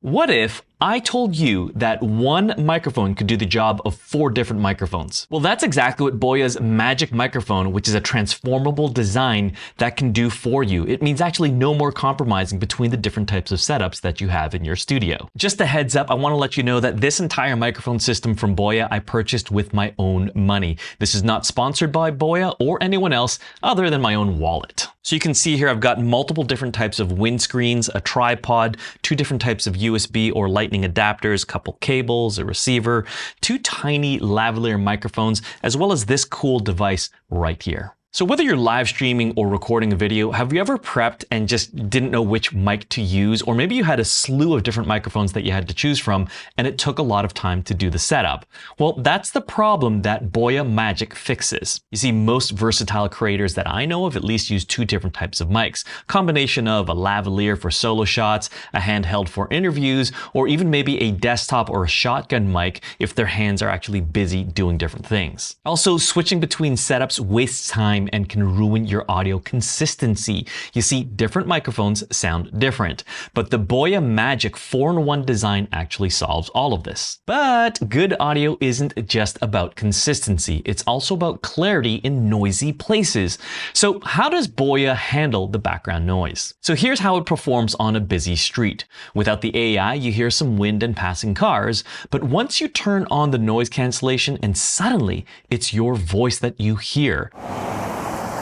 What if I told you that one microphone could do the job of 4 different microphones? Well, that's exactly what Boya's Magic Microphone, which is a transformable design, that can do for you. It means actually no more compromising between the different types of setups that you have in your studio. Just a heads up, I want to let you know that this entire microphone system from Boya I purchased with my own money. This is not sponsored by Boya or anyone else other than my own wallet. So you can see here I've got multiple different types of windscreens, a tripod, 2 different types of USB or Lightning adapters, a couple cables, a receiver, 2 tiny lavalier microphones, as well as this cool device right here. So whether you're live streaming or recording a video, have you ever prepped and just didn't know which mic to use? Or maybe you had a slew of different microphones that you had to choose from and it took a lot of time to do the setup. Well, that's the problem that Boya Magic fixes. You see, most versatile creators that I know of at least use 2 different types of mics. Combination of a lavalier for solo shots, a handheld for interviews, or even maybe a desktop or a shotgun mic if their hands are actually busy doing different things. Also, switching between setups wastes time and can ruin your audio consistency. You see, different microphones sound different, but the Boya Magic 4-in-1 design actually solves all of this. But good audio isn't just about consistency, it's also about clarity in noisy places. So how does Boya handle the background noise? So here's how it performs on a busy street. Without the AI, you hear some wind and passing cars, but once you turn on the noise cancellation and suddenly it's your voice that you hear.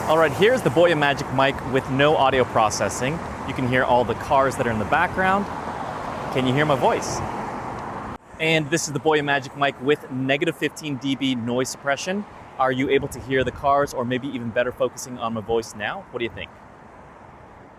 All right, here's the Boya Magic Mic with no audio processing. You can hear all the cars that are in the background. Can you hear my voice? And this is the Boya Magic Mic with negative 15 dB noise suppression. Are you able to hear the cars, or maybe even better focusing on my voice now? What do you think?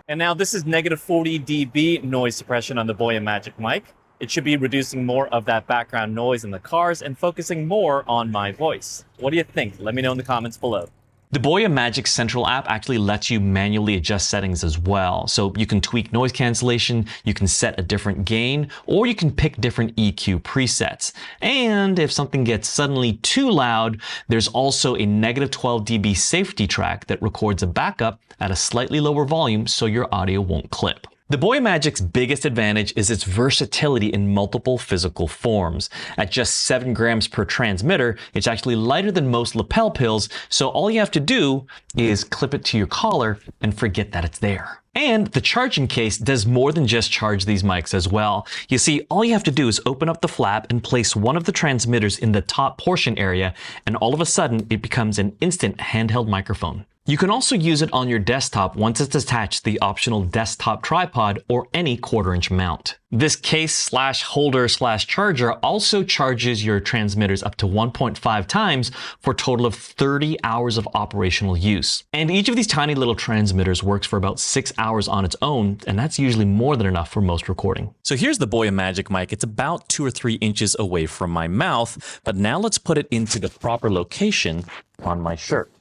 And now this is negative 40 dB noise suppression on the Boya Magic Mic. It should be reducing more of that background noise in the cars and focusing more on my voice. What do you think? Let me know in the comments below. The Boya Magic Central App actually lets you manually adjust settings as well. So you can tweak noise cancellation, you can set a different gain, or you can pick different EQ presets. And if something gets suddenly too loud, there's also a negative 12 dB safety track that records a backup at a slightly lower volume so your audio won't clip. The Boya Magic's biggest advantage is its versatility in multiple physical forms. At just 7 grams per transmitter, it's actually lighter than most lapel pills, so all you have to do is clip it to your collar and forget that it's there. And the charging case does more than just charge these mics as well. You see, all you have to do is open up the flap and place one of the transmitters in the top portion area, and all of a sudden it becomes an instant handheld microphone. You can also use it on your desktop once it's attached to the optional desktop tripod or any 1/4-inch mount. This case/holder/charger also charges your transmitters up to 1.5 times for a total of 30 hours of operational use. And each of these tiny little transmitters works for about 6 hours on its own, and that's usually more than enough for most recording. So here's the Boya Magic Mic. It's about 2 or 3 inches away from my mouth, but now let's put it into the proper location on my shirt.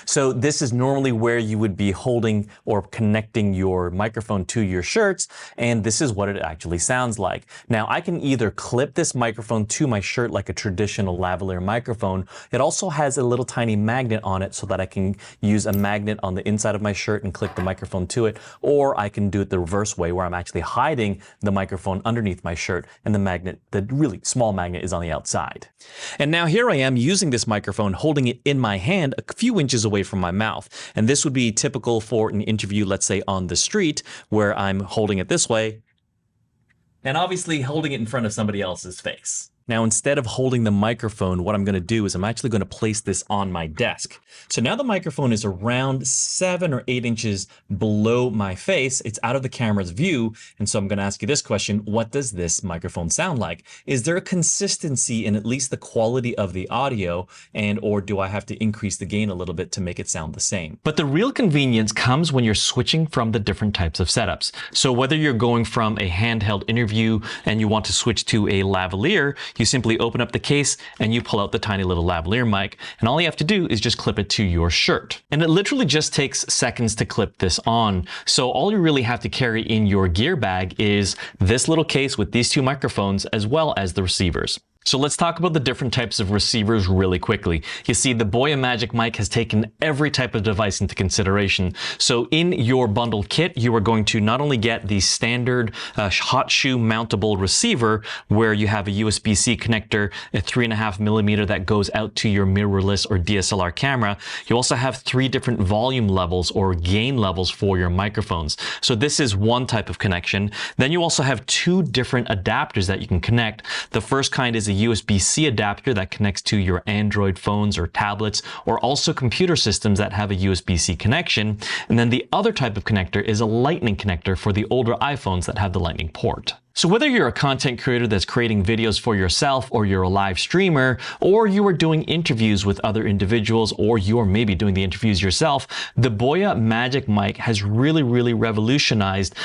So this is normally where you would be holding or connecting your microphone to your shirts, and this is what it actually sounds like. Now I can either clip this microphone to my shirt like a traditional lavalier microphone. It also has a little tiny magnet on it so that I can use a magnet on the inside of my shirt and click the microphone to it, or I can do it the reverse way where I'm actually hiding the microphone underneath my shirt and the magnet, the really small magnet, is on the outside. And now here I am using this microphone, holding it in my hand a few inches away from my mouth. And this would be typical for an interview, let's say on the street, where I'm holding it this way and obviously holding it in front of somebody else's face. Now, instead of holding the microphone, what I'm going to do is I'm actually going to place this on my desk. So now the microphone is around 7 or 8 inches below my face. It's out of the camera's view. And so I'm going to ask you this question: what does this microphone sound like? Is there a consistency in at least the quality of the audio, and or do I have to increase the gain a little bit to make it sound the same? But the real convenience comes when you're switching from the different types of setups. So whether you're going from a handheld interview and you want to switch to a lavalier, you simply open up the case and you pull out the tiny little lavalier mic, and all you have to do is just clip it to your shirt. And it literally just takes seconds to clip this on. So all you really have to carry in your gear bag is this little case with these 2 microphones as well as the receivers. So let's talk about the different types of receivers really quickly. You see, the Boya Magic Mic has taken every type of device into consideration. So in your bundled kit, you are going to not only get the standard hot shoe mountable receiver, where you have a USB-C connector, a 3.5mm that goes out to your mirrorless or DSLR camera. You also have 3 different volume levels or gain levels for your microphones. So this is one type of connection. Then you also have 2 different adapters that you can connect. The first kind is a USB-C adapter that connects to your Android phones or tablets, or also computer systems that have a USB-C connection. And then the other type of connector is a Lightning connector for the older iPhones that have the Lightning port. So whether you're a content creator that's creating videos for yourself, or you're a live streamer, or you are doing interviews with other individuals, or you're maybe doing the interviews yourself, the Boya Magic Mic has really revolutionized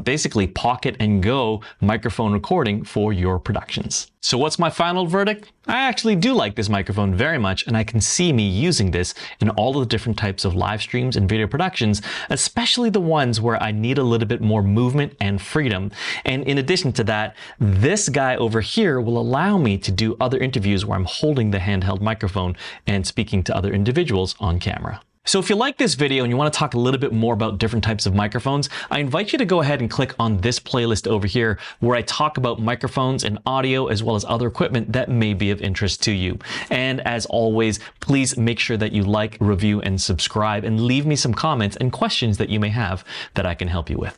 basically pocket and go microphone recording for your productions. So what's my final verdict? I actually do like this microphone very much, and I can see me using this in all of the different types of live streams and video productions, especially the ones where I need a little bit more movement and freedom. And in addition to that, this guy over here will allow me to do other interviews where I'm holding the handheld microphone and speaking to other individuals on camera. So if you like this video and you want to talk a little bit more about different types of microphones, I invite you to go ahead and click on this playlist over here, where I talk about microphones and audio as well as other equipment that may be of interest to you. And as always, please make sure that you like, review, and subscribe, and leave me some comments and questions that you may have that I can help you with.